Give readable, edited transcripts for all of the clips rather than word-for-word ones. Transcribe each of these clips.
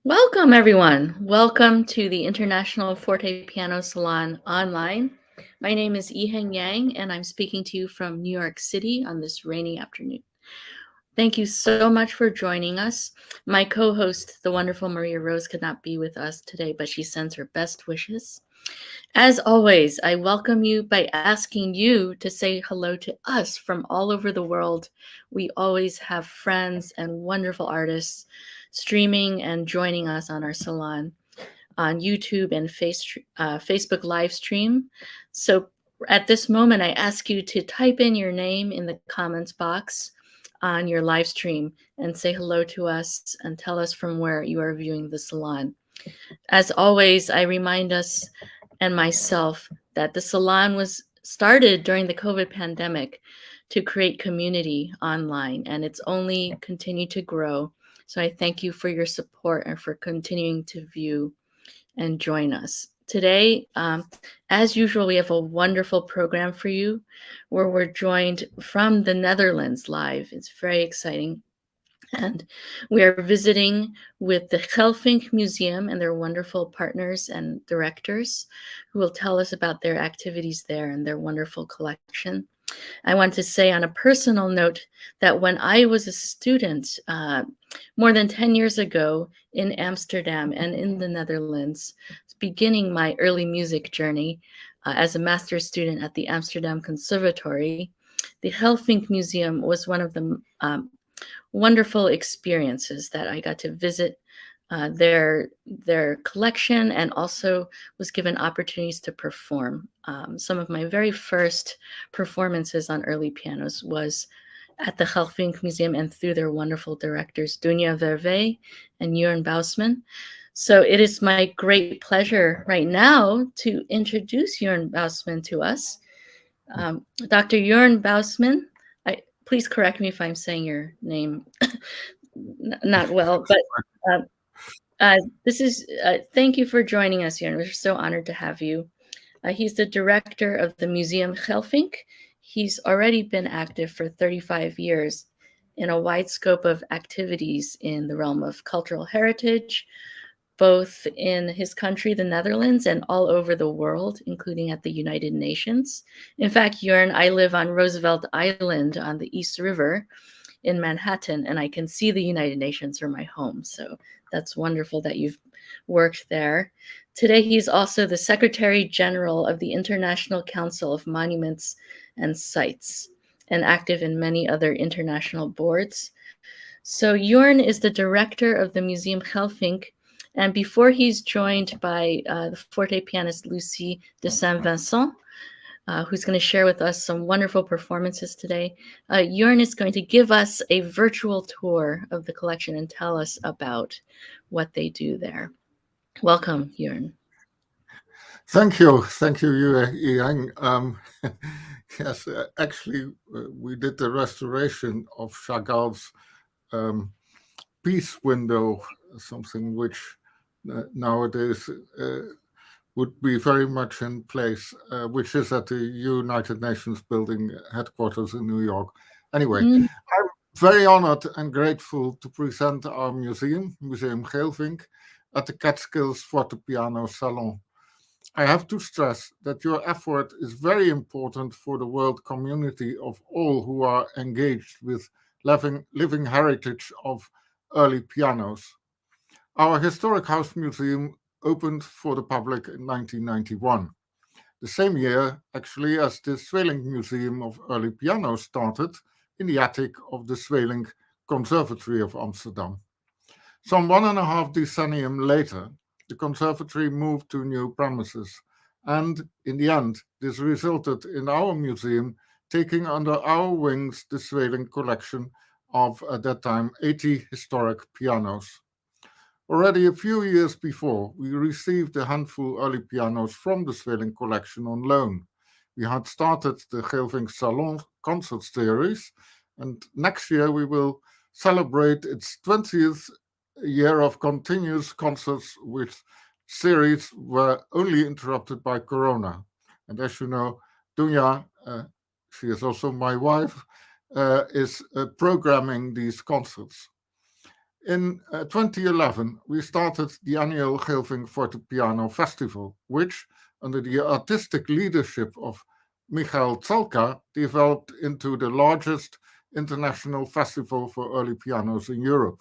Welcome, everyone. Welcome to the International Fortepiano Salon online. My name is Yiheng Yang, and I'm speaking to you from New York City on this rainy afternoon. Thank you so much for joining us. My co-host, the wonderful Maria Rose, could not be with us today, but she sends her best wishes. As always, I welcome you by asking you to say hello to us from all over the world. We always have friends and wonderful artists streaming and joining us on our salon on YouTube and Facebook live stream. So at this moment, I ask you to type in your name in the comments box on your live stream and say hello to us and tell us from where you are viewing the salon. As always, I remind us and myself that the salon was started during the COVID pandemic to create community online, and it's only continued to grow So I thank you for your support and for continuing to view and join us. Today, as usual, we have a wonderful program for you where we're joined from the Netherlands live. It's very exciting. And we are visiting with the Geelvinck Museum and their wonderful partners and directors who will tell us about their activities there and their wonderful collection. I want to say on a personal note that when I was a student more than 10 years ago in Amsterdam and in the Netherlands, beginning my early music journey as a master's student at the Amsterdam Conservatory, the Geelvinck Museum was one of the wonderful experiences that I got to visit their collection and also was given opportunities to perform. Some of my very first performances on early pianos was at the Geelvinck Museum and through their wonderful directors, Dunja Verwey and Jurn Buisman. So it is my great pleasure right now to introduce Jurn Buisman to us. Dr. Jurn Buisman, please correct me if I'm saying your name not well, but this is, thank you for joining us, Jurn. We're so honored to have you. He's the director of the Museum Geelvinck. He's already been active for 35 years in a wide scope of activities in the realm of cultural heritage, both in his country, the Netherlands, and all over the world, including at the United Nations. In fact, Jurn, I live on Roosevelt Island on the East River in Manhattan, and I can see the United Nations from my home. So that's wonderful that you've worked there. Today, he's also the Secretary General of the International Council of Monuments and Sites and active in many other international boards. So Jurn is the director of the Museum Geelvinck, and before he's joined by the Fortepianist Lucie de Saint-Vincent, who's going to share with us some wonderful performances today, Jurn is going to give us a virtual tour of the collection and tell us about what they do there. Welcome, Jurn. Thank you, Yang. Yes, actually, we did the restoration of Chagall's Peace Window, something which nowadays would be very much in place, which is at the United Nations building headquarters in New York. Anyway, I'm very honored and grateful to present our museum, Museum Geelvinck, at the Catskills Fortepiano Salon. I have to stress that your effort is very important for the world community of all who are engaged with living heritage of early pianos. Our Historic House Museum opened for the public in 1991. The same year, actually, as the Geelvinck Museum of Early Pianos started in the attic of the Geelvinck Conservatory of Amsterdam. Some 1.5 decennium later, the conservatory moved to new premises, and in the end, this resulted in our museum taking under our wings the Geelvinck collection of, at that time, 80 historic pianos. Already a few years before, we received a handful early pianos from the Geelvinck collection on loan. We had started the Geelvinck Salon concert series, and next year we will celebrate its 20th year of continuous concerts, which series were only interrupted by Corona. And as you know, Dunja, she is also my wife, is programming these concerts. In 2011, we started the annual Geelvinck Fortepiano Festival, which, under the artistic leadership of Michael Zalka, developed into the largest international festival for early pianos in Europe.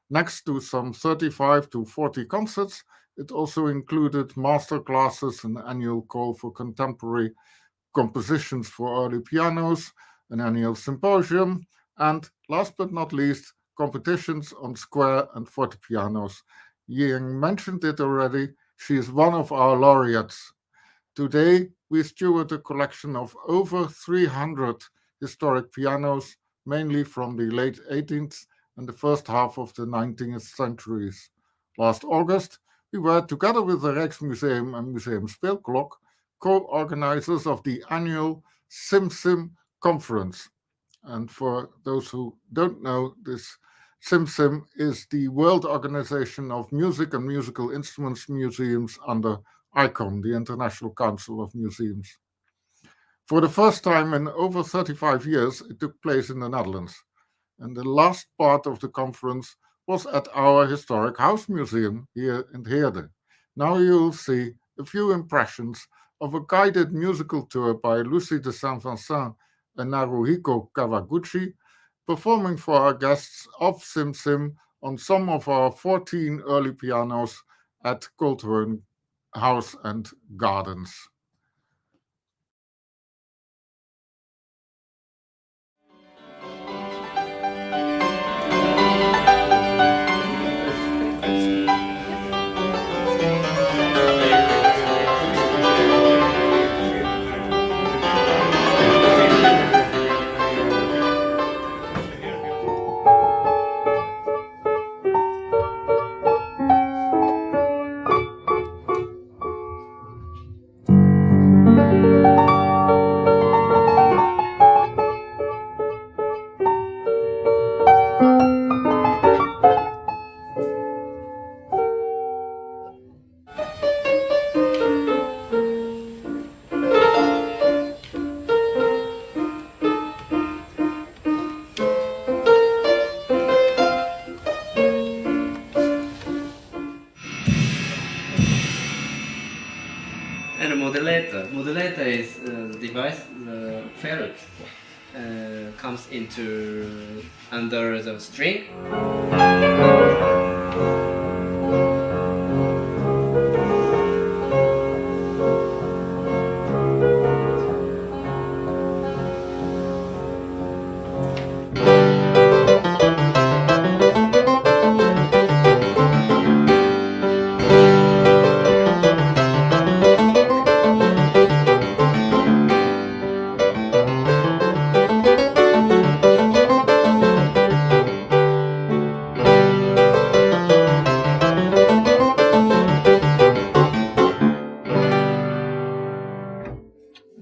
Next to some 35 to 40 concerts, it also included master classes, an annual call for contemporary compositions for early pianos, an annual symposium, and last but not least, competitions on square and fortepianos. Yang mentioned it already. She is one of our laureates. Today, we steward a collection of over 300 historic pianos, mainly from the late 18th and the first half of the 19th centuries. Last August, we were, together with the Rijksmuseum and Museum Speelklok, co-organizers of the annual SimSim conference. And for those who don't know, this SIMSIM is the World Organization of Music and Musical Instruments Museums under ICOM, the International Council of Museums. For the first time in over 35 years, it took place in the Netherlands, and the last part of the conference was at our historic house museum here in Heerde. Now you'll see a few impressions of a guided musical tour by Lucie de Saint-Vincent and Naruhiko Kawaguchi, performing for our guests of SIMSIM on some of our 14 early pianos at Cultural House and Gardens. And a modulator. Modulator is the device, the ferret comes into under the string.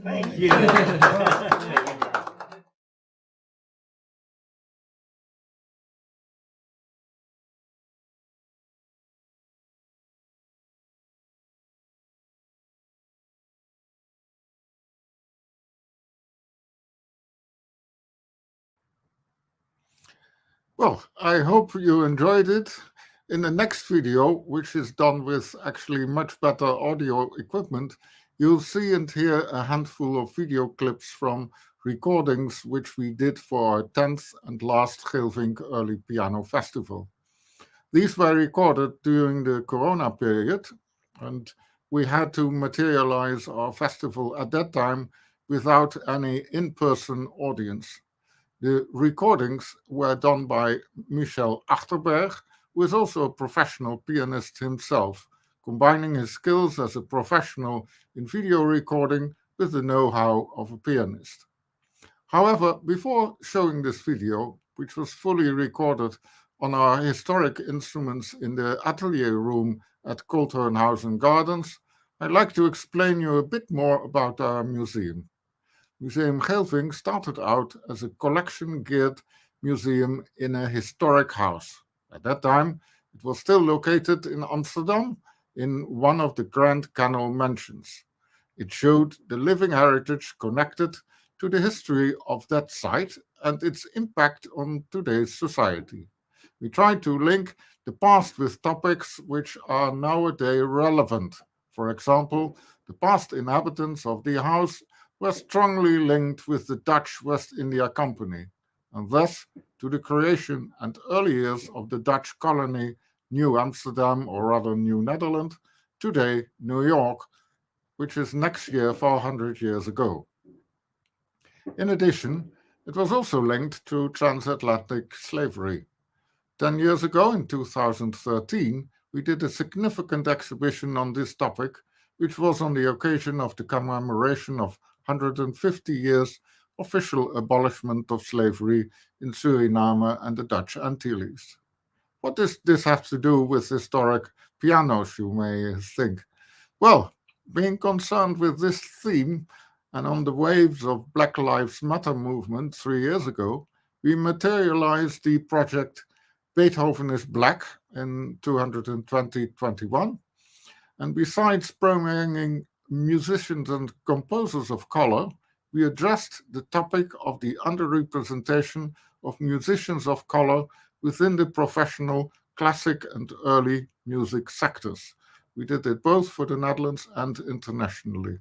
Thank you. Well, I hope you enjoyed it. In the next video, which is done with actually much better audio equipment, you'll see and hear a handful of video clips from recordings which we did for our 10th and last Geelvinck Early Piano Festival. These were recorded during the Corona period, and we had to materialize our festival at that time without any in-person audience. The recordings were done by Michel Achterberg, who is also a professional pianist himself, combining his skills as a professional in video recording with the know-how of a pianist. However, before showing this video, which was fully recorded on our historic instruments in the atelier room at Cultural and Gardens, I'd like to explain you a bit more about our museum. Museum Geelvinck started out as a collection-geared museum in a historic house. At that time, it was still located in Amsterdam in one of the Grand Canal mansions. It showed the living heritage connected to the history of that site and its impact on today's society. We tried to link the past with topics which are nowadays relevant. For example, the past inhabitants of the house were strongly linked with the Dutch West India Company, and thus to the creation and early years of the Dutch colony New Amsterdam, or rather New Netherland, today New York, which is next year 400 years ago. In addition, it was also linked to transatlantic slavery. 10 years ago, in 2013, we did a significant exhibition on this topic, which was on the occasion of the commemoration of 150 years official abolishment of slavery in Suriname and the Dutch Antilles. What does this have to do with historic pianos, you may think? Well, being concerned with this theme and on the waves of Black Lives Matter movement 3 years ago, we materialized the project Beethoven is Black in 220-21. And besides promoting musicians and composers of color, we addressed the topic of the underrepresentation of musicians of color within the professional, classic, and early music sectors. We did it both for the Netherlands and internationally.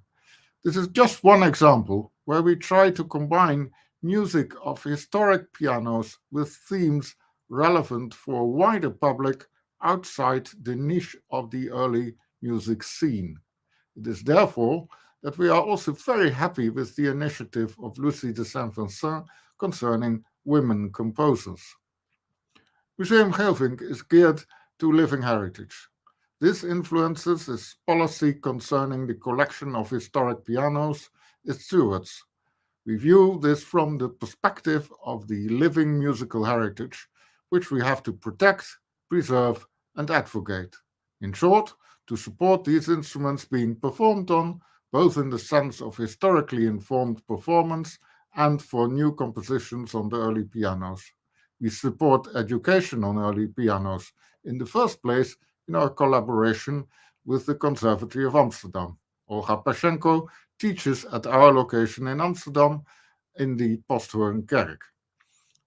This is just one example where we try to combine music of historic pianos with themes relevant for a wider public outside the niche of the early music scene. It is therefore that we are also very happy with the initiative of Lucie de Saint-Vincent concerning women composers. Museum Geelvinck is geared to living heritage. This influences its policy concerning the collection of historic pianos, its stewards. We view this from the perspective of the living musical heritage, which we have to protect, preserve, and advocate. In short, to support these instruments being performed on, both in the sense of historically informed performance and for new compositions on the early pianos. We support education on early pianos, in the first place in our collaboration with the Conservatory of Amsterdam. Olga Pashenko teaches at our location in Amsterdam in the Posthoornkerk.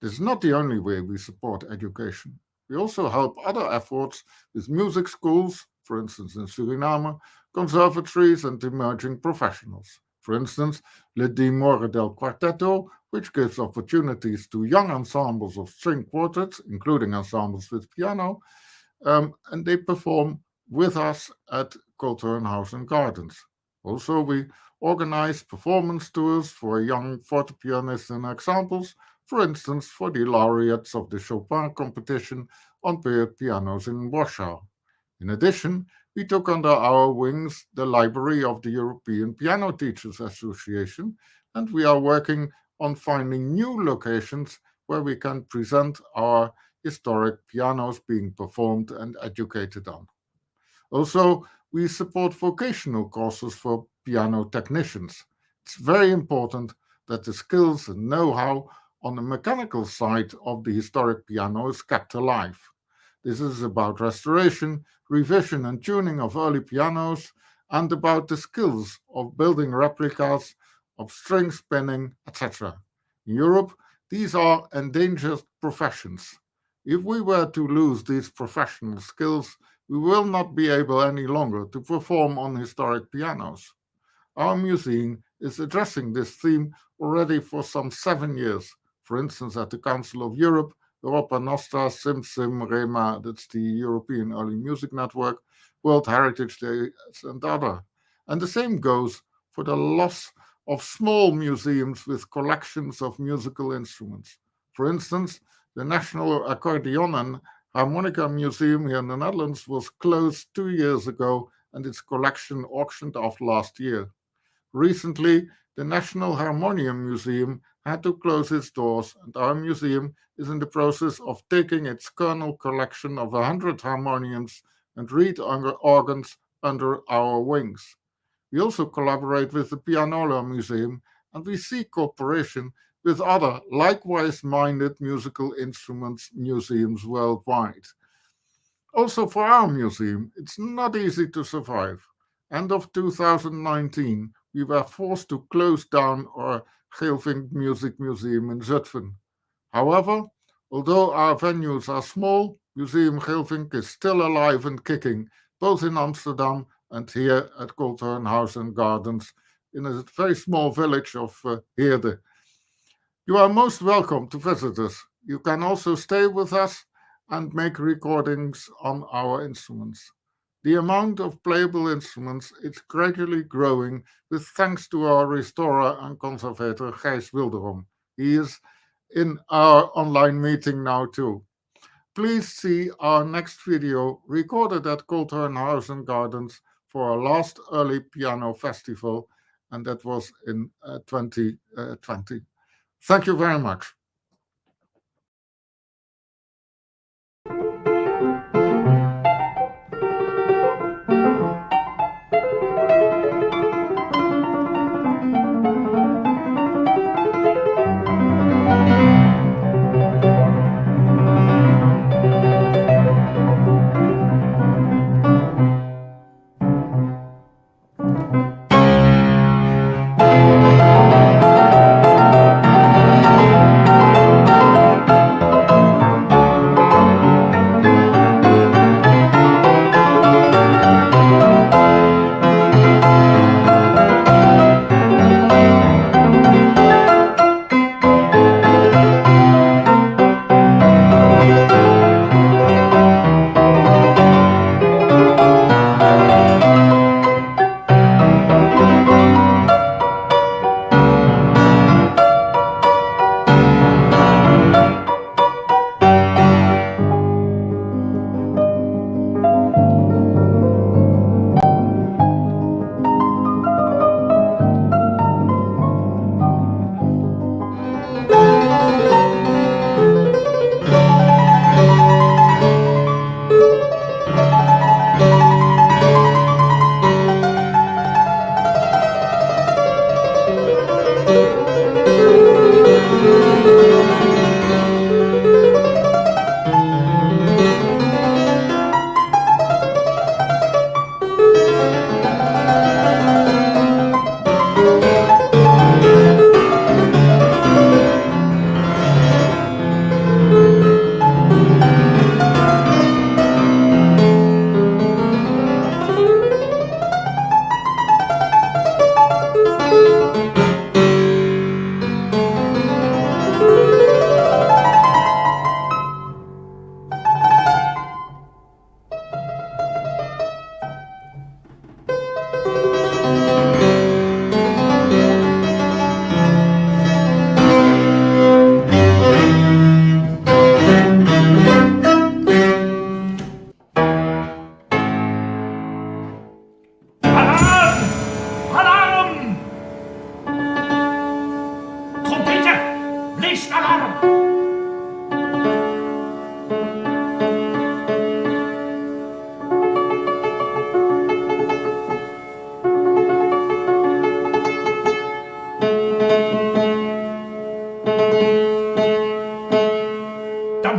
This is not the only way we support education. We also help other efforts with music schools, for instance in Suriname, conservatories and emerging professionals. For instance, Le Dimore del Quartetto, which gives opportunities to young ensembles of string quartets, including ensembles with piano, and they perform with us at Culturenhuis and Gardens. Also, we organize performance tours for young fortepianists and ensembles, for instance, for the laureates of the Chopin competition on paired pianos in Warsaw. In addition, we took under our wings the library of the European Piano Teachers Association, and we are working on finding new locations where we can present our historic pianos being performed and educated on. Also, we support vocational courses for piano technicians. It's very important that the skills and know-how on the mechanical side of the historic piano is kept alive. This is about restoration, revision and tuning of early pianos, and about the skills of building replicas, of string spinning, etc. In Europe, these are endangered professions. If we were to lose these professional skills, we will not be able any longer to perform on historic pianos. Our museum is addressing this theme already for some 7 years. For instance, at the Council of Europe, Europa Nostra, SimSim, REMA, that's the European Early Music Network, World Heritage Day, and other. And the same goes for the loss of small museums with collections of musical instruments. For instance, the National Accordeon and Harmonica Museum here in the Netherlands was closed 2 years ago and its collection auctioned off last year. Recently, the National Harmonium Museum had to close its doors, and our museum is in the process of taking its kernel collection of 100 harmoniums and reed organs under our wings. We also collaborate with the Pianola Museum, and we seek cooperation with other likewise minded musical instruments museums worldwide. Also for our museum, it's not easy to survive. End of 2019, we were forced to close down our Geelvinck Music Museum in Zutphen. However, although our venues are small, Museum Geelvinck is still alive and kicking, both in Amsterdam and here at Culturenhuis and Gardens in a very small village of Heerde. You are most welcome to visit us. You can also stay with us and make recordings on our instruments. The amount of playable instruments is gradually growing with thanks to our restorer and conservator Gijs Wilderom. He is in our online meeting now too. Please see our next video recorded at Culturenhuis and Gardens for our last early piano festival, and that was in 2020. Thank you very much.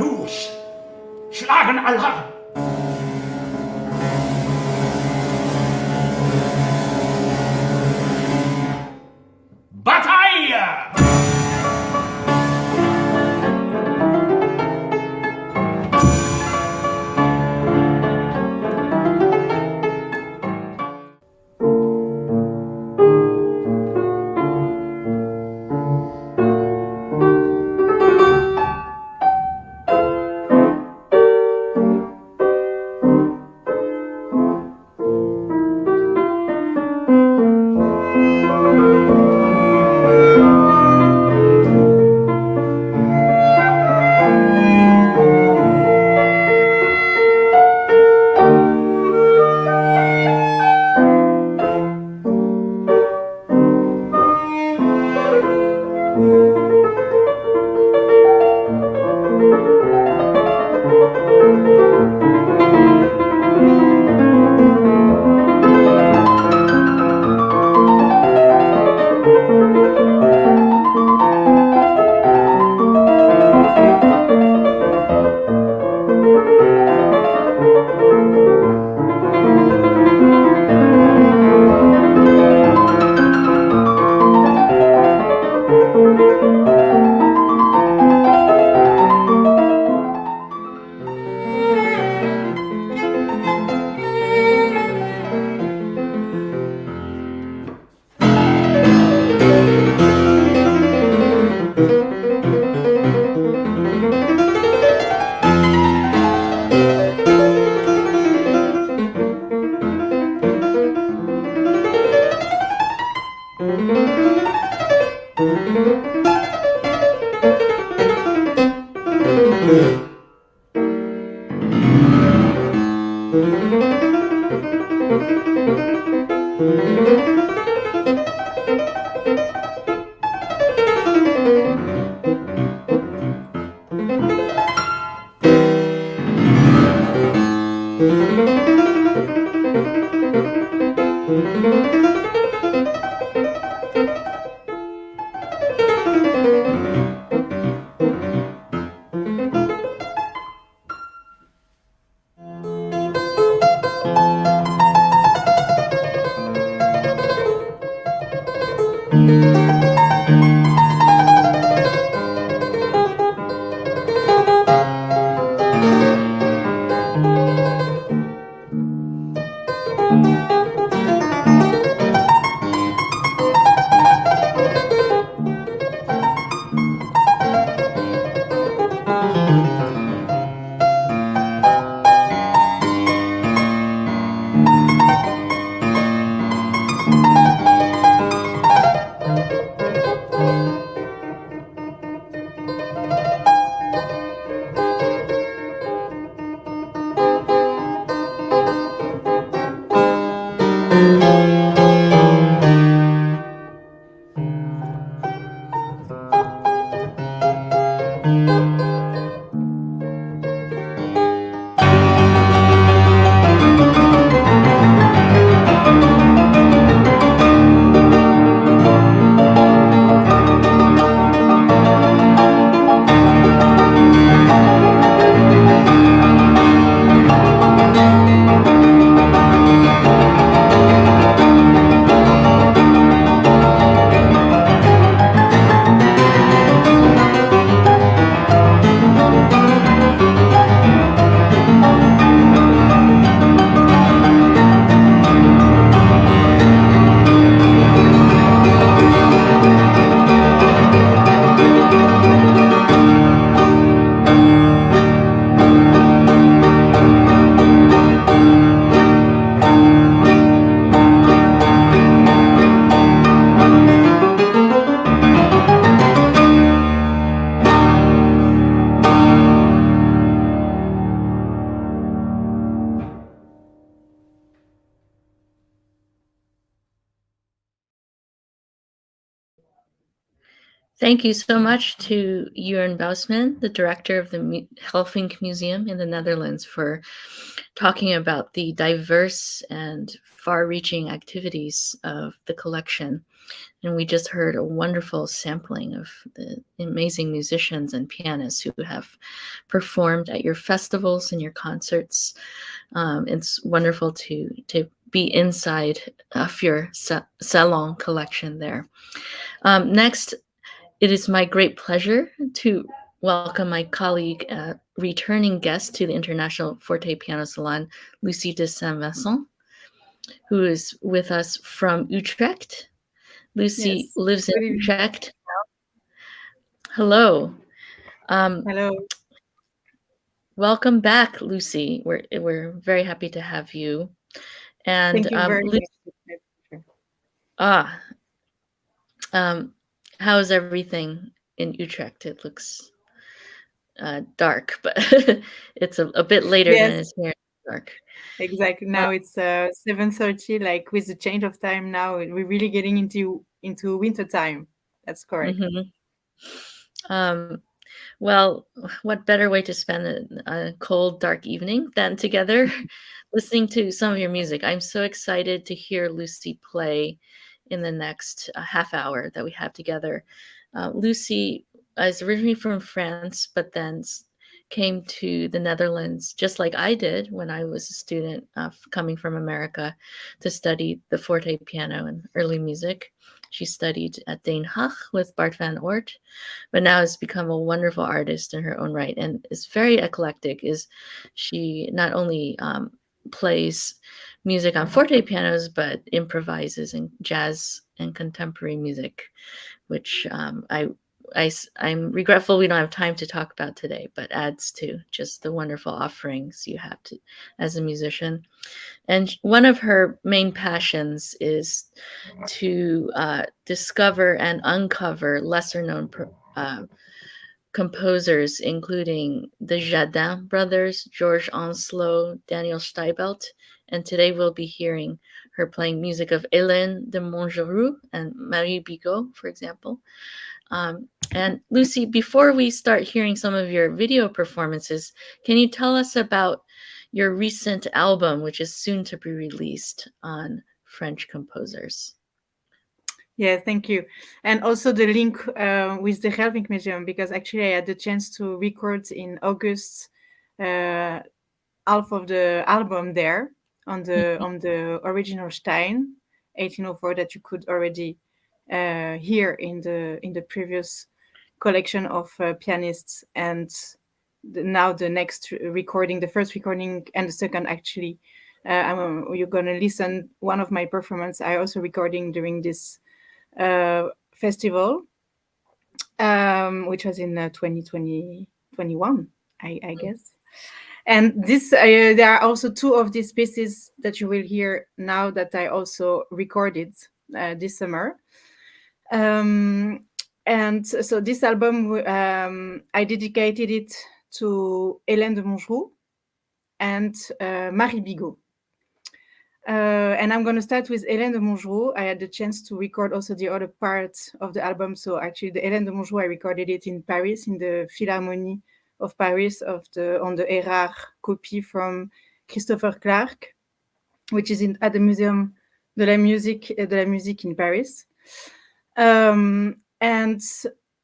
los! Schlagen Alarm! Bataille! Thank you so much to Jurn Buisman, the director of the Geelvinck Museum in the Netherlands, for talking about the diverse and far-reaching activities of the collection. And we just heard a wonderful sampling of the amazing musicians and pianists who have performed at your festivals and your concerts. It's wonderful to be inside of your Salon collection there. Next, it is my great pleasure to welcome my colleague, returning guest to the International Fortepiano Salon, Lucie de Saint-Vincent, who is with us from Utrecht. Lucie lives in Utrecht. Hello. Hello. Welcome back, Lucie. We're very happy to have you. And thank you very much. How's everything in Utrecht? It looks dark, but it's a bit later than it's here. Dark. Exactly. Now it's 7:30. Like with the change of time, now we're really getting into winter time. That's correct. Mm-hmm. Well, what better way to spend a cold, dark evening than together listening to some of your music? I'm so excited to hear Lucie play in the next half hour that we have together. Lucie is originally from France, but then came to the Netherlands, just like I did when I was a student coming from America to study the fortepiano and early music. She studied at Den Haag with Bart van Oort, but now has become a wonderful artist in her own right and is very eclectic. She not only plays music on fortepianos, but improvises in jazz and contemporary music, which I'm regretful we don't have time to talk about today, but adds to just the wonderful offerings you have to as a musician. And one of her main passions is to discover and uncover lesser-known composers, including the Jardin brothers, Georges Ancelot, Daniel Steibelt, and today we'll be hearing her playing music of Helene de Montgeroult and Marie Bigot, for example. And Lucie, before we start hearing some of your video performances, can you tell us about your recent album, which is soon to be released on French composers? Yeah, thank you. And also the link with the Geelvinck Museum, because actually I had the chance to record in August half of the album there on the original Stein 1804 that you could already hear in the previous collection of pianists, and now the next recording, the first recording and the second actually, you're gonna listen one of my performance I also recording during this festival, which was in 2021, I guess. And this there are also two of these pieces that you will hear now that I also recorded this summer. And so this album, I dedicated it to Helene de Montgeroult and Marie Bigot. And I'm going to start with Helene de Montgeroult. I had the chance to record also the other part of the album. So actually the Helene de Montgeroult, I recorded it in Paris, in the Philharmonie of Paris, on the Erard copy from Christopher Clark, which is at the Museum de la Musique in Paris. And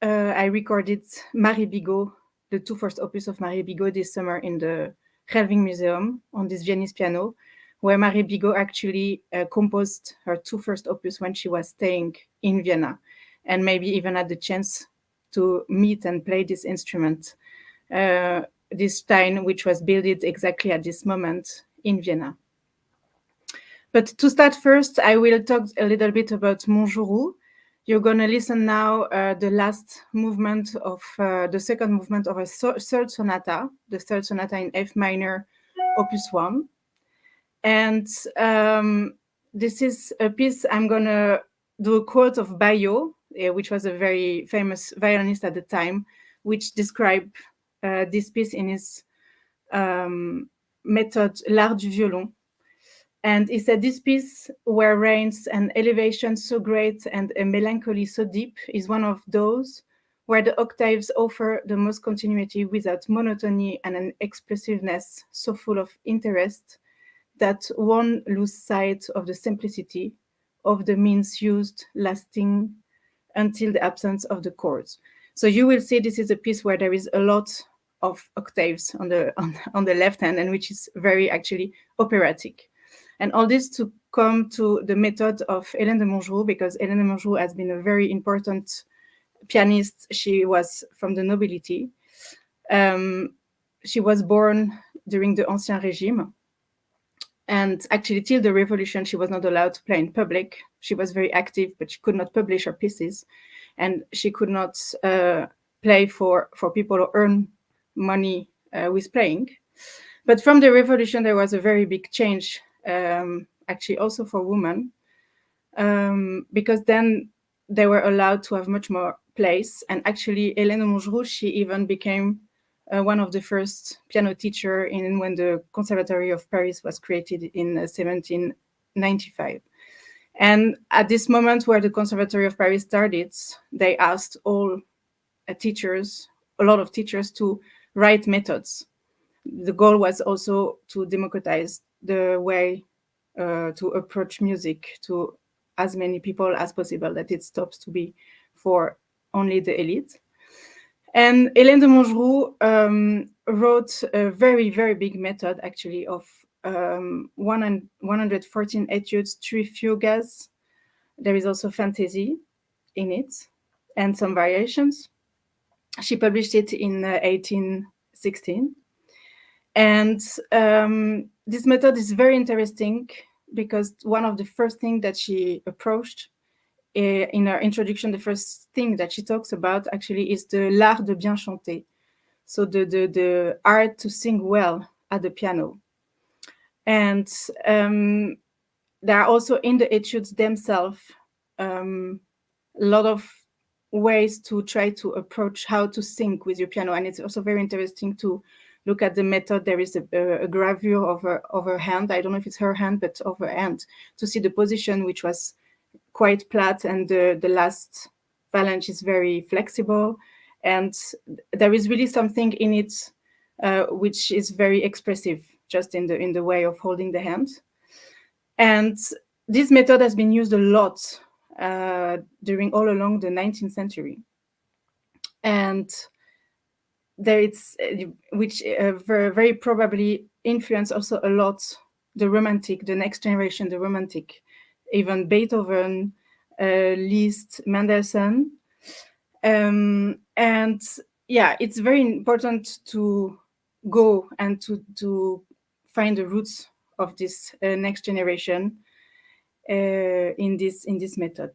I recorded Marie Bigot, the two first opus of Marie Bigot this summer in the Geelvinck Museum on this Viennese piano, where Marie Bigot actually composed her two first opus when she was staying in Vienna, and maybe even had the chance to meet and play this instrument, this Stein, which was built exactly at this moment in Vienna. But to start first, I will talk a little bit about Montgeroult. You're going to listen now the last movement of the second movement of a third sonata, the third sonata in F minor, opus 1. And this is a piece I'm going to do a quote of Bigot, which was a very famous violinist at the time, which described this piece in his method, l'art du violon. And he said, this piece, where reigns an elevation so great and a melancholy so deep, is one of those where the octaves offer the most continuity without monotony and an expressiveness so full of interest that one lose sight of the simplicity of the means used, lasting until the absence of the chords. So you will see this is a piece where there is a lot of octaves on the left hand, and which is very actually operatic. And all this to come to the method of Helene de Montgeroult, because Helene de Montgeroult has been a very important pianist. She was from the nobility. She was born during the Ancien Régime. And actually, till the revolution, she was not allowed to play in public. She was very active, but she could not publish her pieces. And she could not play for people who earn money with playing. But from the revolution, there was a very big change, actually also for women, because then they were allowed to have much more place. And actually, Helene de Montgeroult, she even became one of the first piano teacher when the Conservatory of Paris was created in 1795. And at this moment where the Conservatory of Paris started, they asked all teachers, a lot of teachers, to write methods. The goal was also to democratize the way to approach music to as many people as possible, that it stops to be for only the elite. And Helene de Montgeroult wrote a very, very big method, actually, of 114 etudes, 3 fugues. There is also fantasy in it and some variations. She published it in 1816. And this method is very interesting because one of the first things that she approached in her introduction, the first thing that she talks about actually is the l'art de bien chanter. So the art to sing well at the piano. And there are also in the etudes themselves a lot of ways to try to approach how to sing with your piano. And it's also very interesting to look at the method. There is a gravure of her hand. I don't know if it's her hand, but of her hand, to see the position, which was quite flat, and the last phalange is very flexible. And there is really something in it which is very expressive, just in the way of holding the hand. And this method has been used a lot during all along the 19th century. And there it's which very, very probably influenced also a lot the Romantic, the next generation, the Romantic, even Beethoven, Liszt, Mendelssohn. And yeah, it's very important to go and to find the roots of this next generation in this method.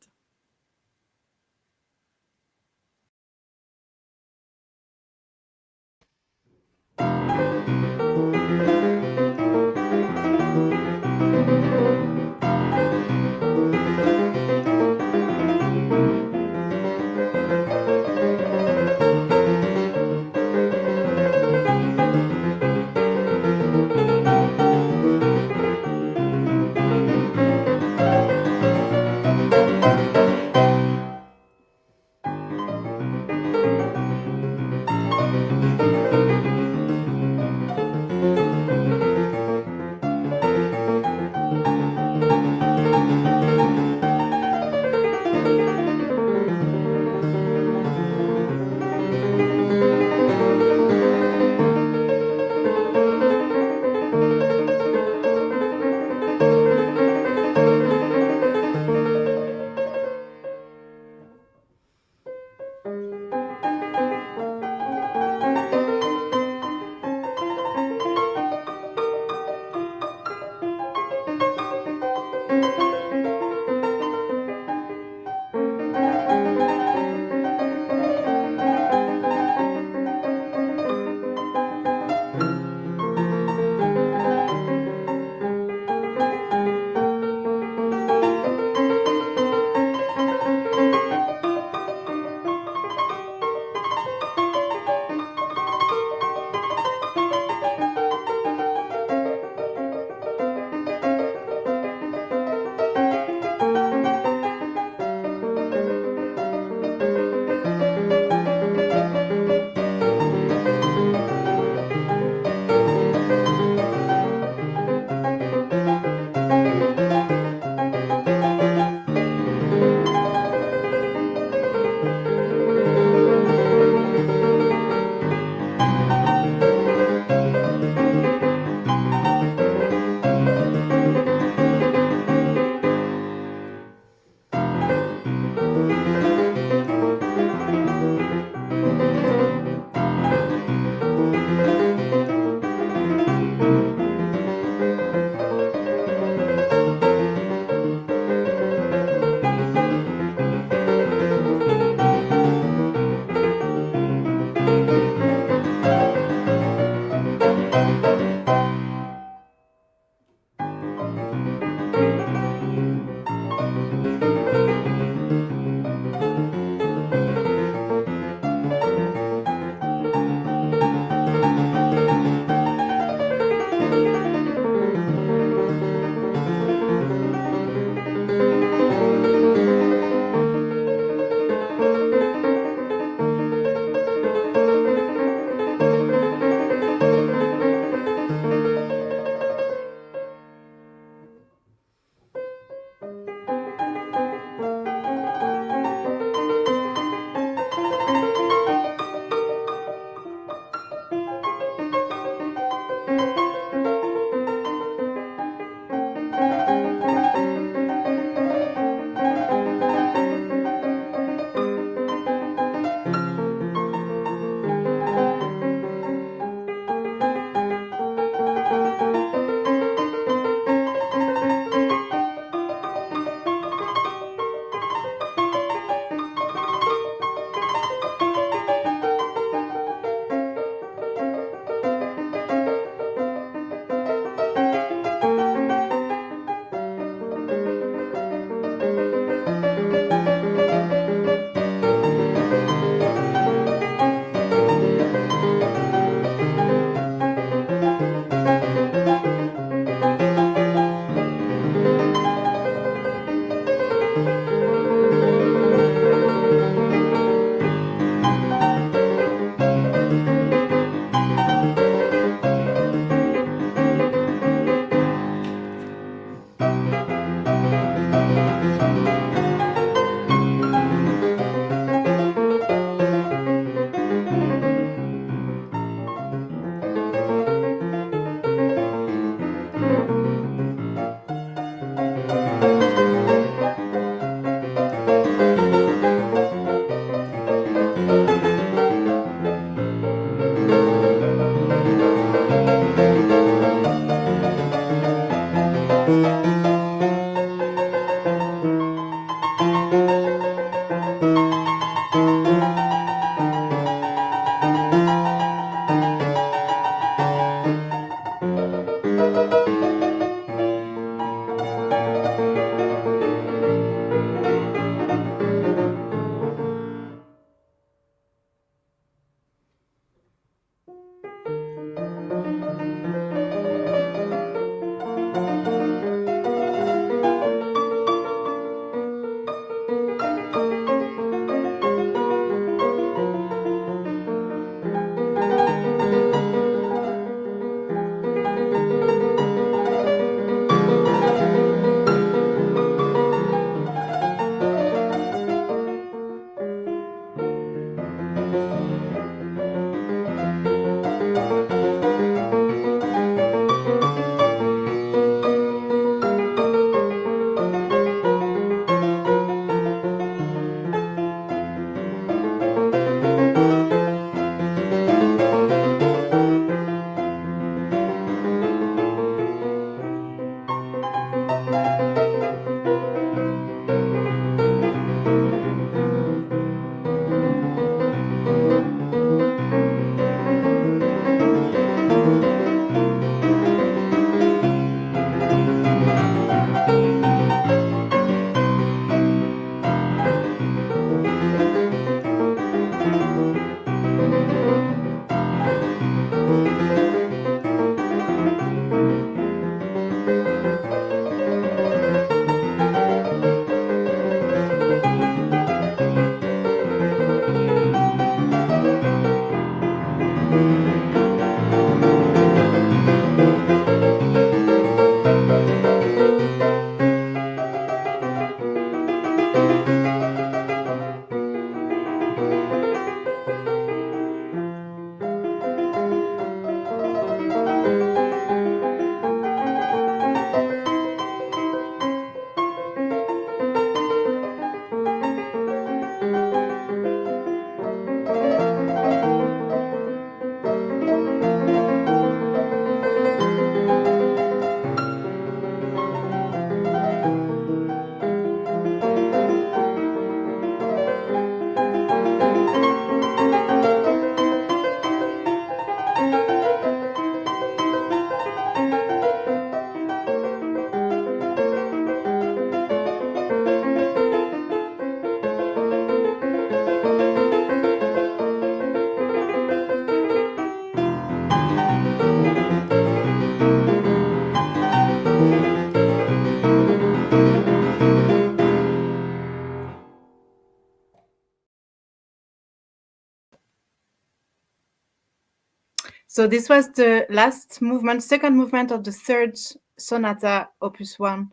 So this was the last movement, second movement of the third sonata, opus 1,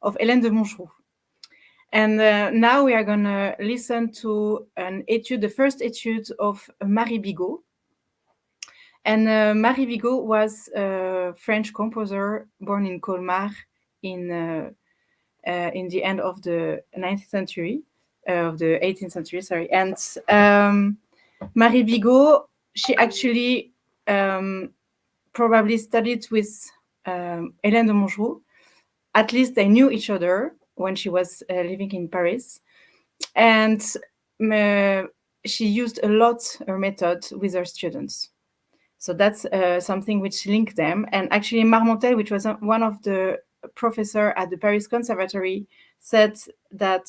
of Helene de Montgeroult. And now we are going to listen to an etude, the first etude of Marie Bigot. And Marie Bigot was a French composer born in Colmar in the end of the 19th century, of the 18th century, sorry. And Marie Bigot, she actually probably studied with Helene de Montgeroult. At least they knew each other when she was living in Paris. And she used a lot her method with her students. So that's something which linked them. And actually Marmontel, which was one of the professor at the Paris Conservatory, said that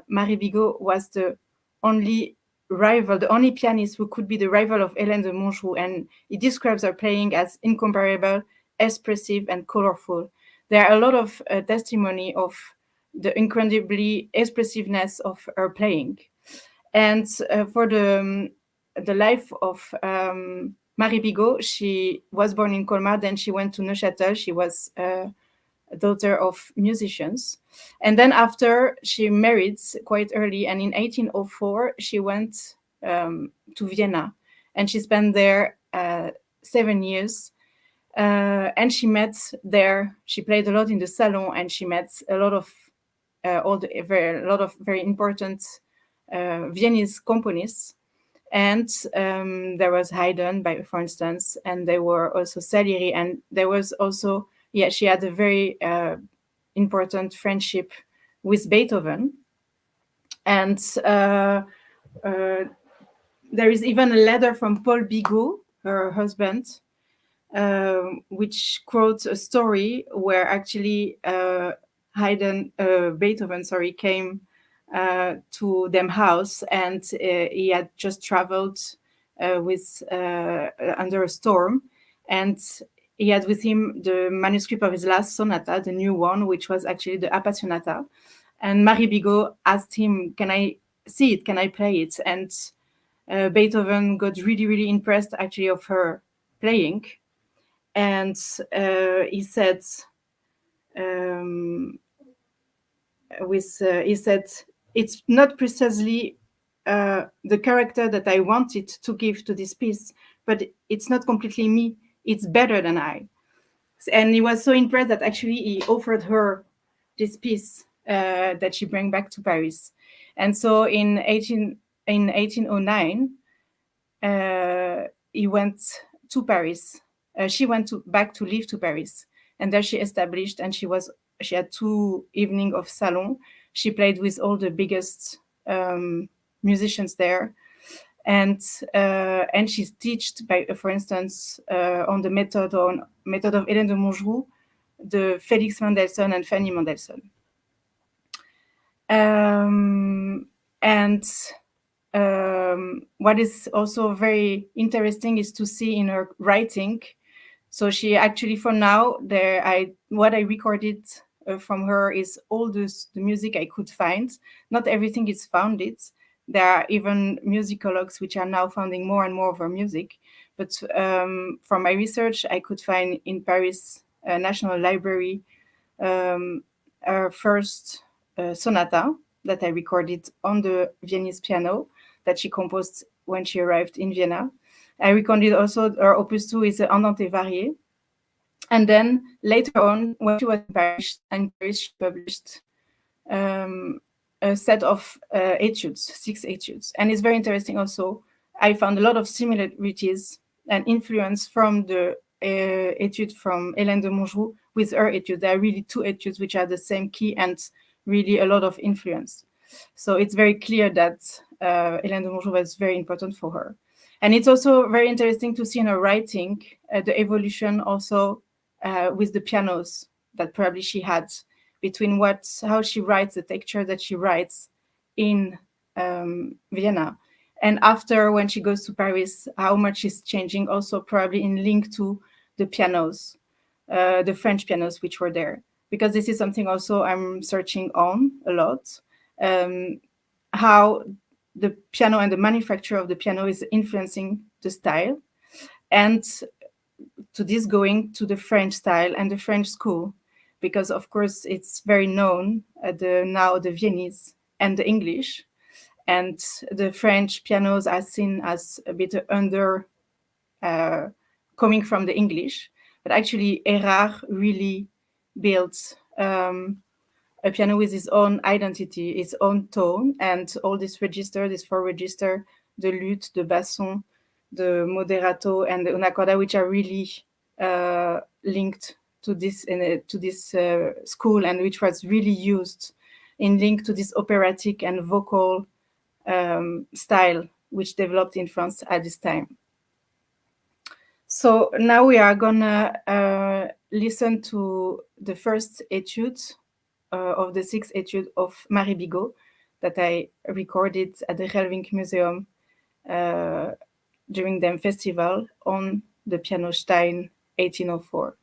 Marie Bigot was the only rival, the only pianist who could be the rival of Helene de Montgeroult. And he describes her playing as incomparable, expressive, and colorful. There are a lot of testimony of the incredibly expressiveness of her playing. And for the life of Marie Bigot, she was born in Colmar, then she went to Neuchâtel. She was a daughter of musicians. And then after, she married quite early, and in 1804, she went to Vienna, and she spent there 7 years. And she met there, she played a lot in the Salon, and she met a lot of very important Viennese componists. And there was Haydn, for instance, and there were also Salieri, and there was also, she had a very important friendship with Beethoven. And there is even a letter from Paul Bigot, her husband, which quotes a story where actually Beethoven came to them house, and he had just traveled under a storm, and he had with him the manuscript of his last sonata, the new one, which was actually the Appassionata. And Marie Bigot asked him, "Can I see it? Can I play it?" And Beethoven got really, really impressed actually of her playing, and he said, "It's not precisely the character that I wanted to give to this piece, but it's not completely me. It's better than I." And he was so impressed that actually he offered her this piece that she brought back to Paris. And so in 1809, he went to Paris. She went back to live to Paris, and there she established, and she had 2 evenings of Salon. She played with all the biggest musicians there, and she taught, for instance, on the method of Helene de Montgeroult, the Felix Mendelssohn and Fanny Mendelssohn. What is also very interesting is to see in her writing. So she actually, for now, what I recorded from her is all the music I could find. Not everything is founded. There are even musicologues which are now founding more and more of her music. But from my research, I could find in Paris National Library her first sonata that I recorded on the Viennese piano that she composed when she arrived in Vienna. I recorded also her opus 2 is Andante Varié. And then later on, when she was in Paris, she published a set of etudes, 6 etudes. And it's very interesting also. I found a lot of similarities and influence from the etude from Helene de Montgeroult with her etude. There are really 2 etudes which are the same key and really a lot of influence. So it's very clear that Helene de Montgeroult was very important for her. And it's also very interesting to see in her writing the evolution also with the pianos that probably she had between how she writes, the texture that she writes in Vienna, And after, when she goes to Paris, how much is changing also probably in link to the pianos, the French pianos which were there. Because this is something also I'm searching on a lot, how the piano and the manufacture of the piano is influencing the style. And to this going to the French style and the French school, because of course it's very known, now the Viennese and the English, and the French pianos are seen as a bit under coming from the English, but actually Erard really built a piano with its own identity, its own tone, and all this register, this 4 register, the luth, the basson, the moderato, and the una corda, which are really linked to this school, and which was really used in link to this operatic and vocal style which developed in France at this time. So now we are gonna listen to the first etude of the 6 etudes of Marie Bigot that I recorded at the Geelvinck Museum during the festival on the piano Stein 1804.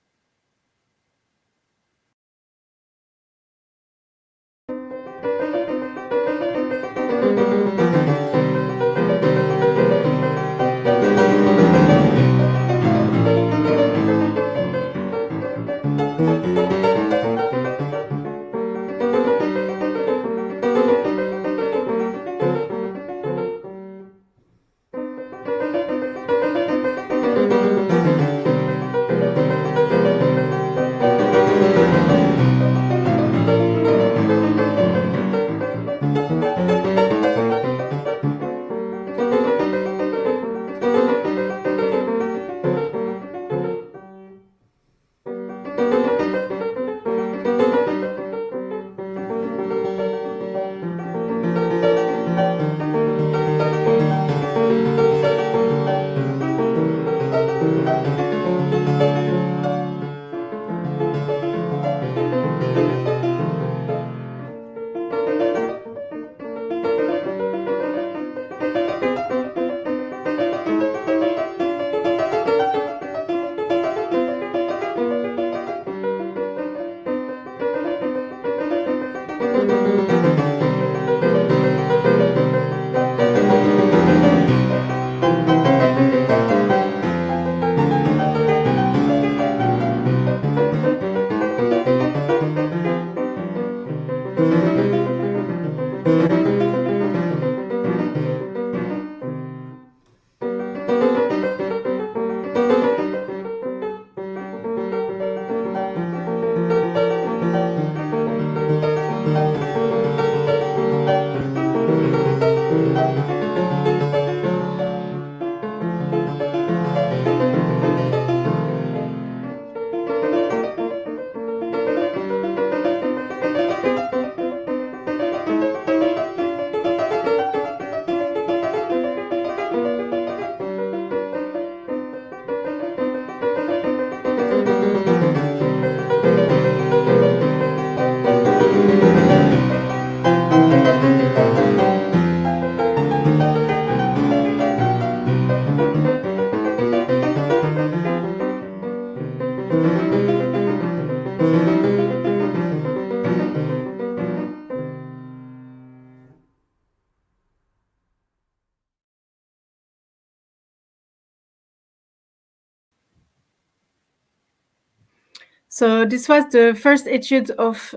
So this was the first etude of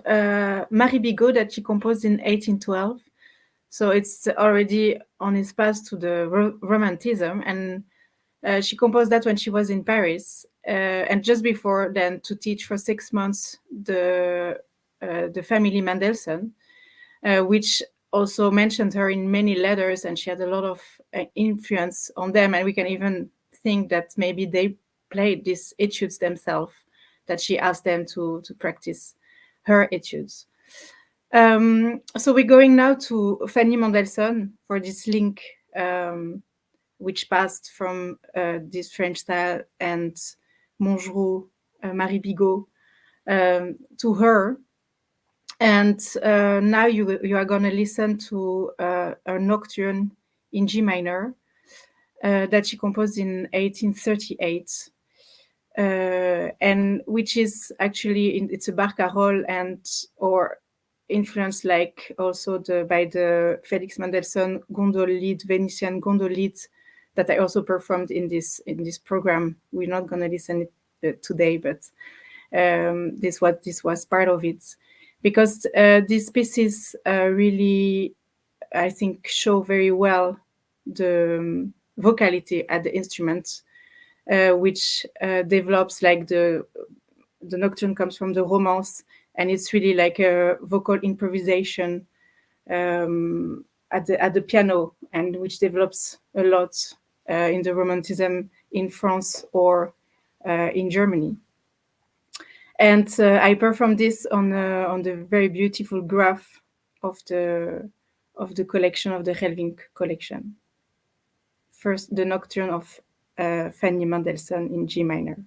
Marie Bigot that she composed in 1812. So it's already on its path to the Romanticism, and she composed that when she was in Paris, and just before then to teach for 6 months the family Mendelssohn, which also mentioned her in many letters, and she had a lot of influence on them, and we can even think that maybe they played these etudes themselves, that she asked them to practice her etudes. So we're going now to Fanny Mendelssohn for this link, which passed from this French style and Montgeroult, Marie Bigot, to her. And now you are going to listen to a nocturne in G minor that she composed in 1838. And which is actually it's a barcarolle or influenced like also by the Felix Mendelssohn Gondellied, Venetian Gondellied, that I also performed in this program. We're not going to listen it today, but this was part of it, because these pieces really, I think, show very well the vocality at the instrument, which develops like the nocturne comes from the romance, and it's really like a vocal improvisation at the piano, and which develops a lot in the Romanticism in France or in Germany. And I performed this on the very beautiful graph of the collection, of the Geelvinck collection. First, the nocturne of Fanny Mendelssohn in G minor.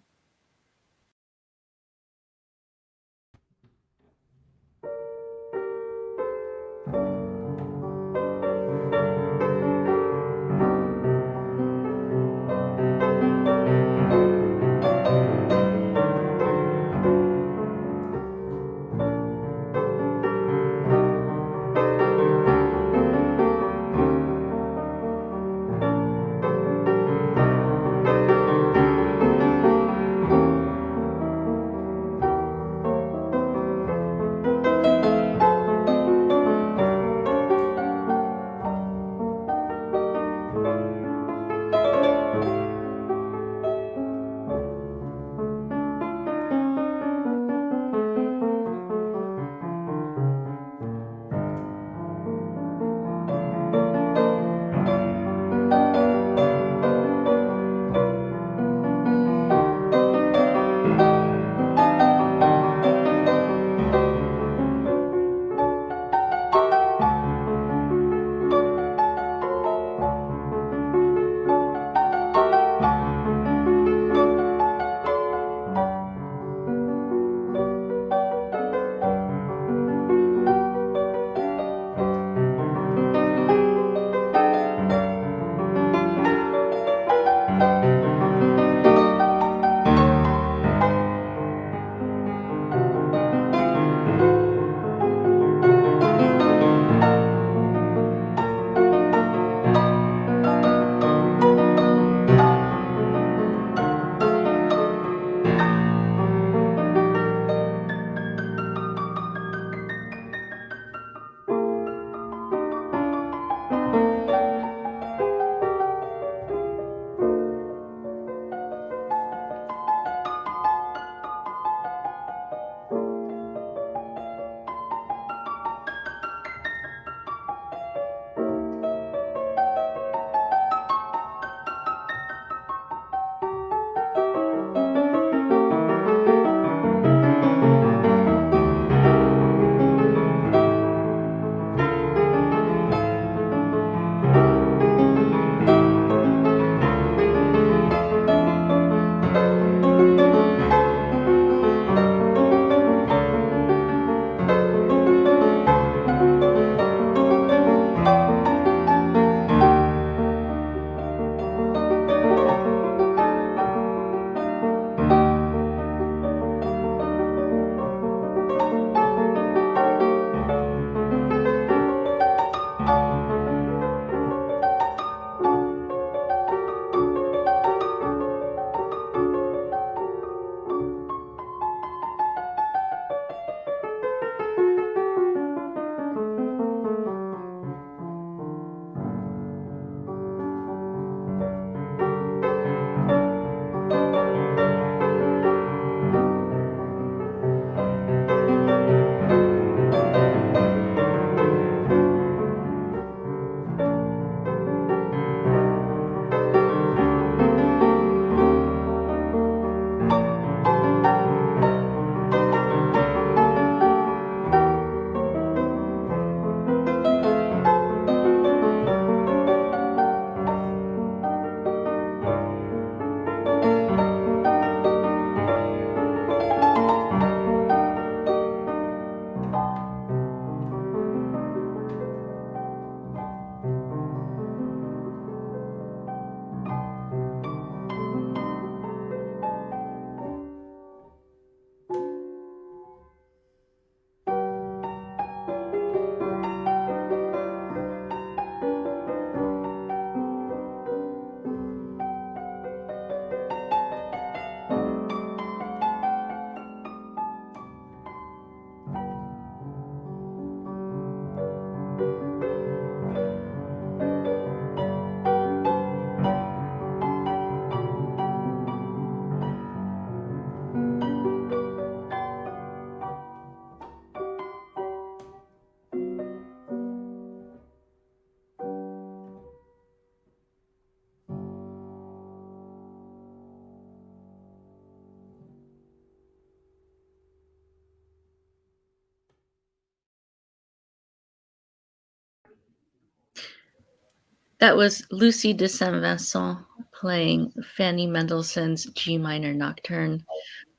That was Lucie de Saint-Vincent playing Fanny Mendelssohn's G minor nocturne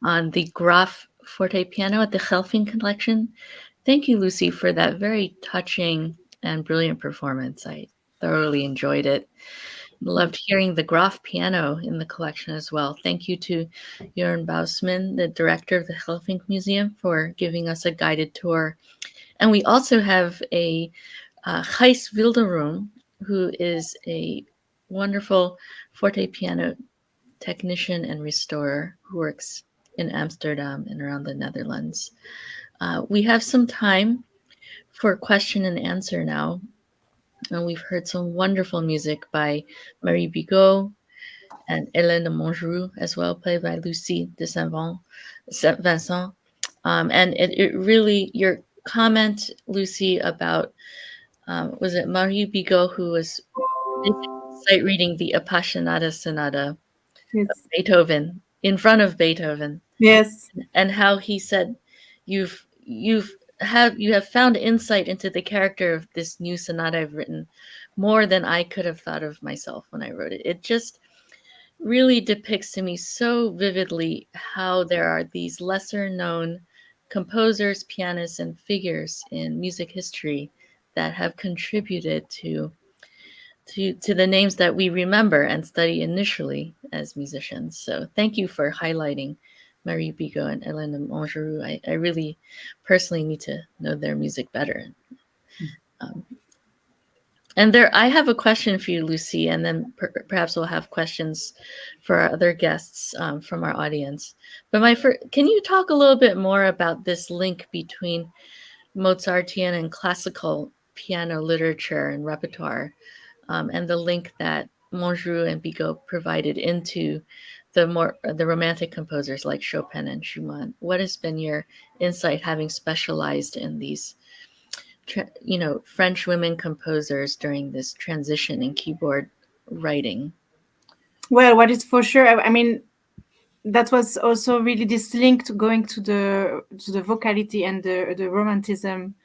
on the Graf Fortepiano at the Geelvinck Collection. Thank you, Lucie, for that very touching and brilliant performance. I thoroughly enjoyed it. Loved hearing the Graf piano in the collection as well. Thank you to Jurn Buisman, the director of the Geelvinck Museum, for giving us a guided tour. And we also have a Gijs Wilderoom, who is a wonderful fortepiano technician and restorer who works in Amsterdam and around the Netherlands. We have some time for question and answer now. And we've heard some wonderful music by Marie Bigot and Helene de Montgeroult, as well, played by Lucie de Saint-Vincent. And it really, your comment, Lucie, about, was it Marie Bigot who was sight reading the Appassionata Sonata Yes. of Beethoven in front of Beethoven? Yes. And how he said, you have found insight into the character of this new sonata I've written more than I could have thought of myself when I wrote it. It just really depicts to me so vividly how there are these lesser known composers, pianists, and figures in music history that have contributed to the names that we remember and study initially as musicians. So thank you for highlighting Marie Bigot and Helene de Montgeroult. I really personally need to know their music better. And I have a question for you, Lucie, and then perhaps we'll have questions for our other guests from our audience. But can you talk a little bit more about this link between Mozartian and classical piano literature and repertoire, and the link that Montgeroult and Bigot provided into the romantic composers like Chopin and Schumann? What has been your insight, having specialized in these French women composers during this transition in keyboard writing? Well, what is for sure, I mean, that was also really this link to going to the vocality and the romanticism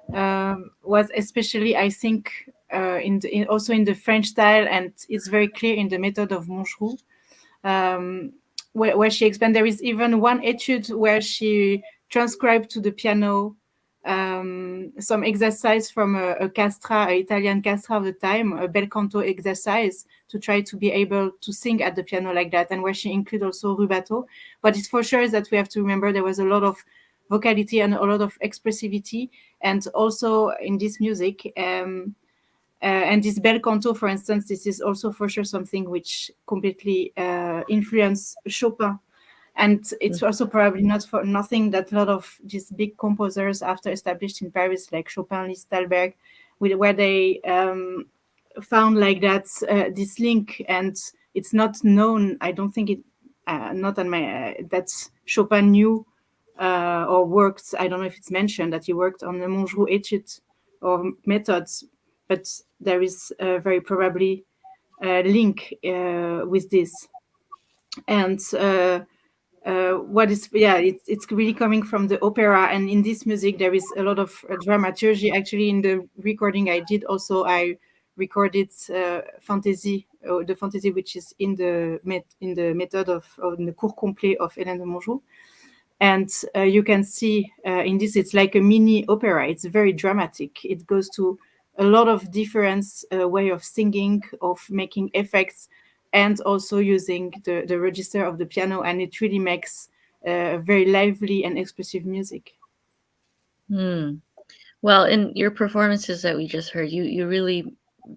was especially, I think, also in the French style, and it's very clear in the method of Montgeroult, where she explained. There is even one etude where she transcribed to the piano some exercise from a castra, an Italian castra of the time, a bel canto exercise, to try to be able to sing at the piano like that, and where she included also rubato. But it's for sure that we have to remember there was a lot of vocality and a lot of expressivity, and also in this music. And this bel canto, for instance, this is also for sure something which completely influenced Chopin. And it's also probably not for nothing that a lot of these big composers after established in Paris, like Chopin, Liszt, Thalberg, where they found like that this link, and it's not known. I don't think it, not on my that Chopin knew or worked. I don't know if it's mentioned that he worked on the Montgeroult etude or methods, but there is very probably a link with this. And what is it's really coming from the opera, and in this music there is a lot of dramaturgy. Actually, in the recording I did also, I recorded fantasy, the fantasy which is in the method of in the cours complet of Helene de Montgeroult, and you can see in this it's like a mini opera. It's very dramatic. It goes to a lot of different way of singing, of making effects, and also using the register of the piano, and it really makes very lively and expressive music. Well, in your performances that we just heard, you really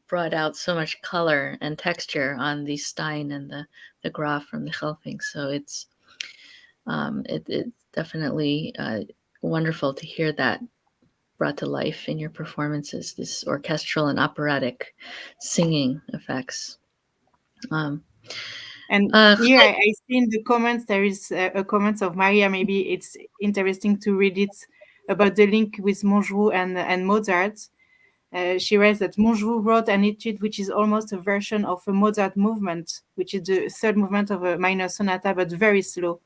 brought out so much color and texture on the Stein and the Graf from the Geelvinck. So it's definitely wonderful to hear that brought to life in your performances, this orchestral and operatic singing effects. And here I see in the comments there is a comment of Maria. Maybe it's interesting to read it about the link with Montgeroult and Mozart. She writes that Montgeroult wrote an etude which is almost a version of a Mozart movement, which is the third movement of a minor sonata, but very slow.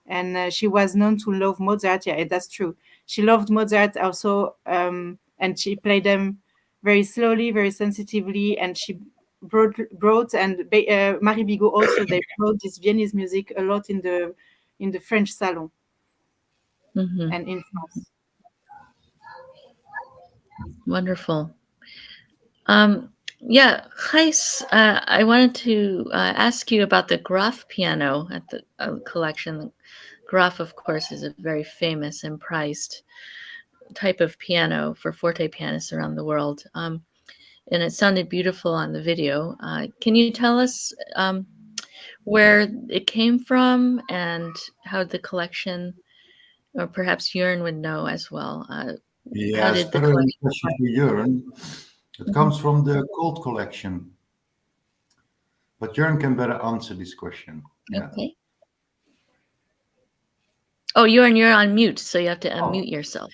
And she was known to love Mozart. Yeah, that's true. She loved Mozart also, and she played them very slowly, very sensitively, and she brought and Marie Bigot also, they brought this Viennese music a lot in the French Salon and in France. Wonderful. Yeah, Gijs, I wanted to ask you about the Graf piano at the collection. The Graf, of course, is a very famous and prized type of piano for fortepianists around the world. And it sounded beautiful on the video. Can you tell us where it came from and how the collection, or perhaps Jurn would know as well? Yes, did the better collection question for Jurn. It comes from the Colt collection. But Jurn can better answer this question. Yeah. Okay. Oh, Jurn, you're on mute, so you have to unmute yourself.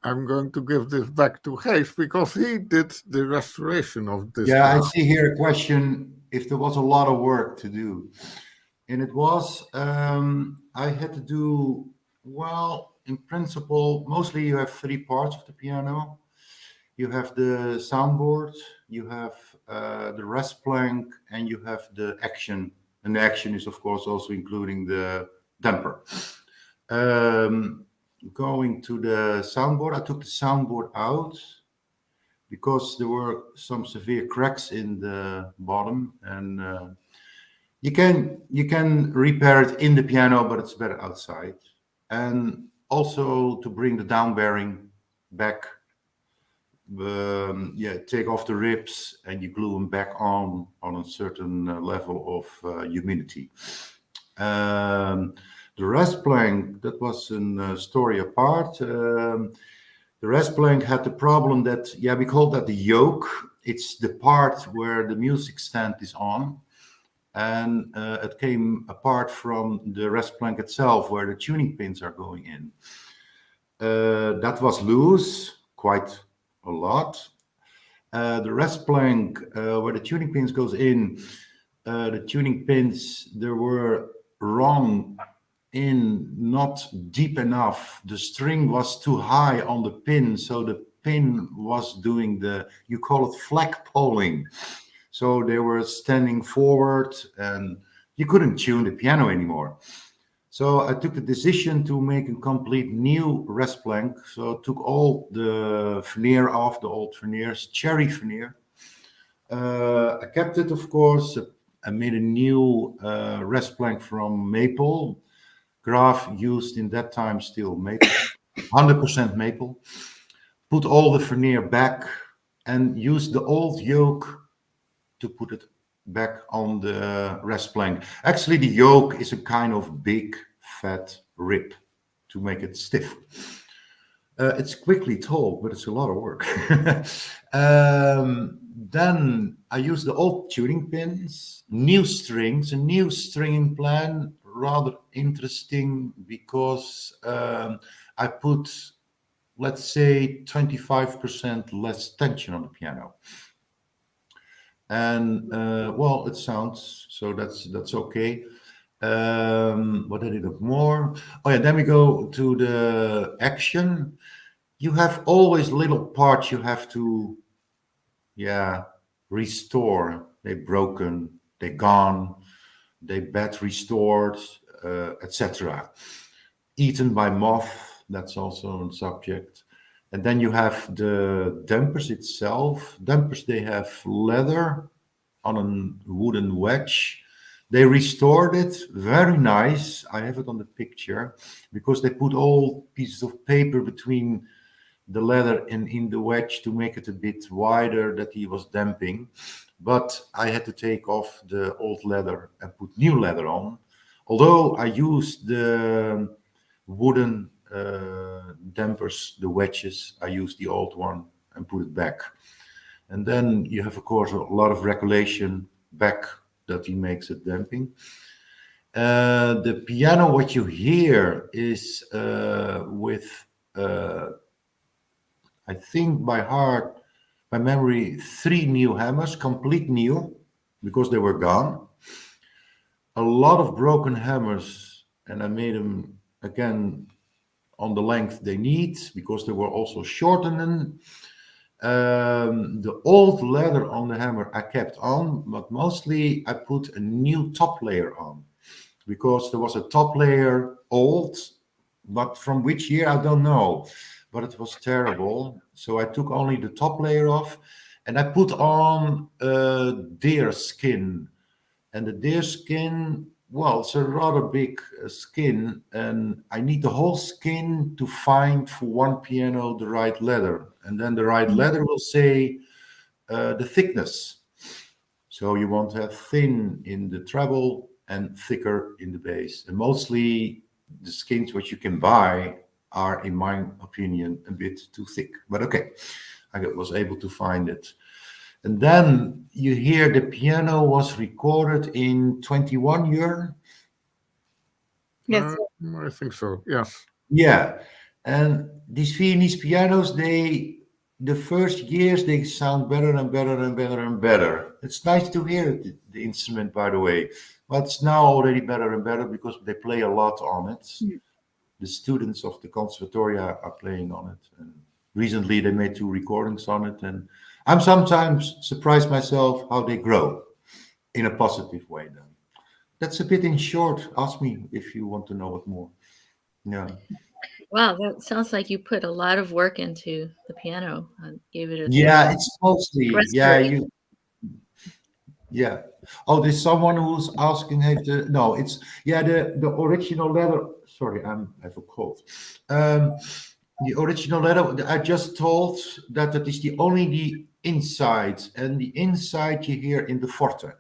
I'm going to give this back to Gijs because he did the restoration of this. Yeah, I piece. see here a question if there was a lot of work to do. And it was, I had to do, well, in principle, mostly you have three parts of the piano. You have the soundboard, you have the rest plank, and you have the action. And the action is, of course, also including the damper. Going to the soundboard, I took the soundboard out because there were some severe cracks in the bottom, and you can repair it in the piano, but it's better outside. And also to bring the down bearing back. Take off the ribs and you glue them back on a certain level of humidity. The rest plank, that was a story apart. The rest plank had the problem that, we call that the yoke. It's the part where the music stand is on. And it came apart from the rest plank itself, where the tuning pins are going in. That was loose, quite a lot. The rest plank, where the tuning pins goes in, the tuning pins, they were wrong in not deep enough. The string was too high on the pin, so the pin was doing you call it flag polling. So they were standing forward and you couldn't tune the piano anymore. So I took the decision to make a complete new rest plank. So I took all the veneer off, the old veneers, cherry veneer. I kept it, of course. I made a new rest plank from maple. Graf used in that time still maple, 100% maple. Put all the veneer back and used the old yoke to put it back on the rest plank. Actually, the yoke is a kind of big, fat rib to make it stiff. It's quickly told, but it's a lot of work. Then I used the old tuning pins, new strings, a new stringing plan, rather interesting because I put, let's say, 25% less tension on the piano. And well, it sounds, so that's okay. What did I do more? Oh yeah, then we go to the action. You have always little parts you have to, restore. They're broken, they're gone, they bad restored, etc. Eaten by moth, that's also a subject. And then you have the dampers itself. Dampers, they have leather on a wooden wedge. They restored it, very nice. I have it on the picture because they put all pieces of paper between the leather and in the wedge to make it a bit wider that he was damping. But I had to take off the old leather and put new leather on. Although I used the wooden dampers, the wedges, I used the old one and put it back. And then you have, of course, a lot of regulation back that he makes it damping. The piano, what you hear is with, I think by heart, by memory, 3 new hammers, complete new, because they were gone. A lot of broken hammers, and I made them again on the length they need, because they were also shortened. The old leather on the hammer I kept on, but mostly I put a new top layer on, because there was a top layer old, but from which year I don't know, but it was terrible. So I took only the top layer off, and I put on deer skin. And the deer skin, well, it's a rather big skin, and I need the whole skin to find for one piano the right leather. And then the right leather will say the thickness. So you want to have thin in the treble and thicker in the bass. And mostly the skins which you can buy are, in my opinion, a bit too thick. But okay, I was able to find it. And then you hear the piano was recorded in 21 year. Yes. I think so. Yes. Yeah. And these Viennese pianos, the first years, they sound better and better and better and better. It's nice to hear the instrument, by the way. But it's now already better and better because they play a lot on it. The students of the Conservatoria are playing on it. And recently they made 2 recordings on it. And I'm sometimes surprised myself how they grow in a positive way then. That's a bit in short. Ask me if you want to know it more. Yeah. Wow, that sounds like you put a lot of work into the piano and gave it a Yeah, it's mostly, restoration. yeah. Oh, there's someone who's asking, the original leather. Sorry, I have a cold. The original leather, I just told that is only the inside, and the inside you hear in the forte.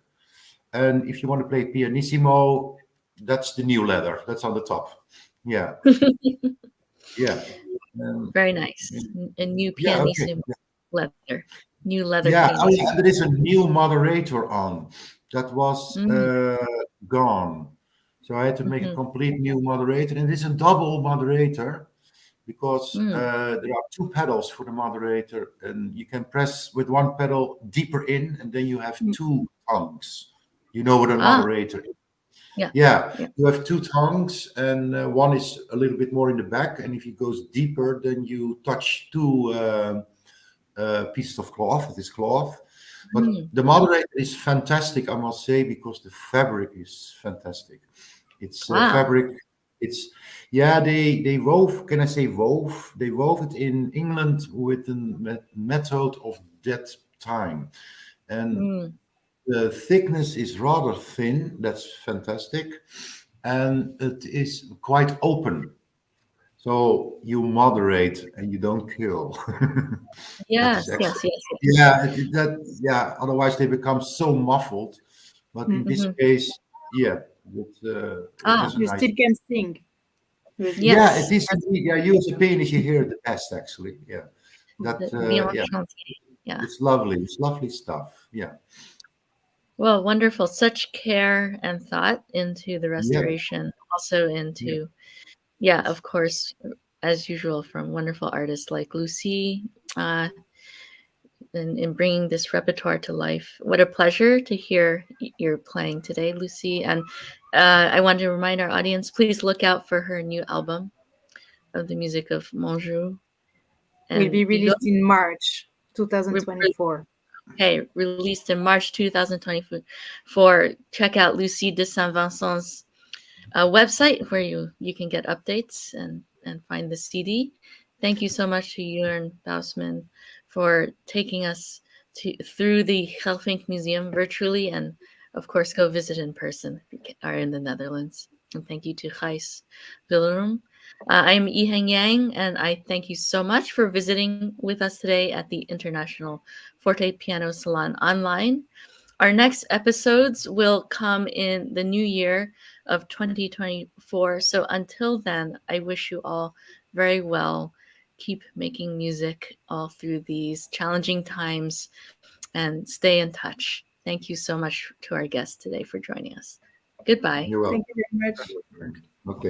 And if you want to play pianissimo, that's the new leather. That's on the top. Yeah. Yeah. Very nice. A new pianissimo leather. New leather. Yeah, pianissimo. there is a new moderator on that was gone. So I had to make a complete new moderator, and it's a double moderator because there are 2 pedals for the moderator, and you can press with one pedal deeper in, and then you have 2 tongues. You know what a moderator is. Yeah, you have 2 tongues, and one is a little bit more in the back, and if it goes deeper, then you touch 2 pieces of cloth. It is cloth, but the moderator is fantastic, I must say, because the fabric is fantastic. It's fabric. It's they wove. Can I say wove? They wove it in England with a method of that time, and the thickness is rather thin. That's fantastic, and it is quite open. So you moderate and you don't kill. Yes. Yeah. Otherwise they become so muffled. But in this case, you still can sing. Yeah, it is. Yeah, you as a pianist, you hear it the best, actually. Yeah, it's lovely. It's lovely stuff. Yeah. Well, wonderful. Such care and thought into the restoration, also into, of course, as usual, from wonderful artists like Lucie, in bringing this repertoire to life. What a pleasure to hear you're playing today, Lucie. And I want to remind our audience, please look out for her new album of the music of Montgeroult. Will be released in March 2024. Okay, released in March 2024. Check out Lucie de Saint-Vincent's website where you can get updates and find the CD. Thank you so much to Jurn Buisman for taking us through the Geelvinck Museum virtually, and of course go visit in person if you are in the Netherlands. And thank you to Gijs Willerum. I'm Yiheng Yang, and I thank you so much for visiting with us today at the International Fortepiano Salon online. Our next episodes will come in the new year of 2024. So until then, I wish you all very well. Keep making music all through these challenging times and stay in touch. Thank you so much to our guest today for joining us. Goodbye. You're welcome. Thank you very much. Okay.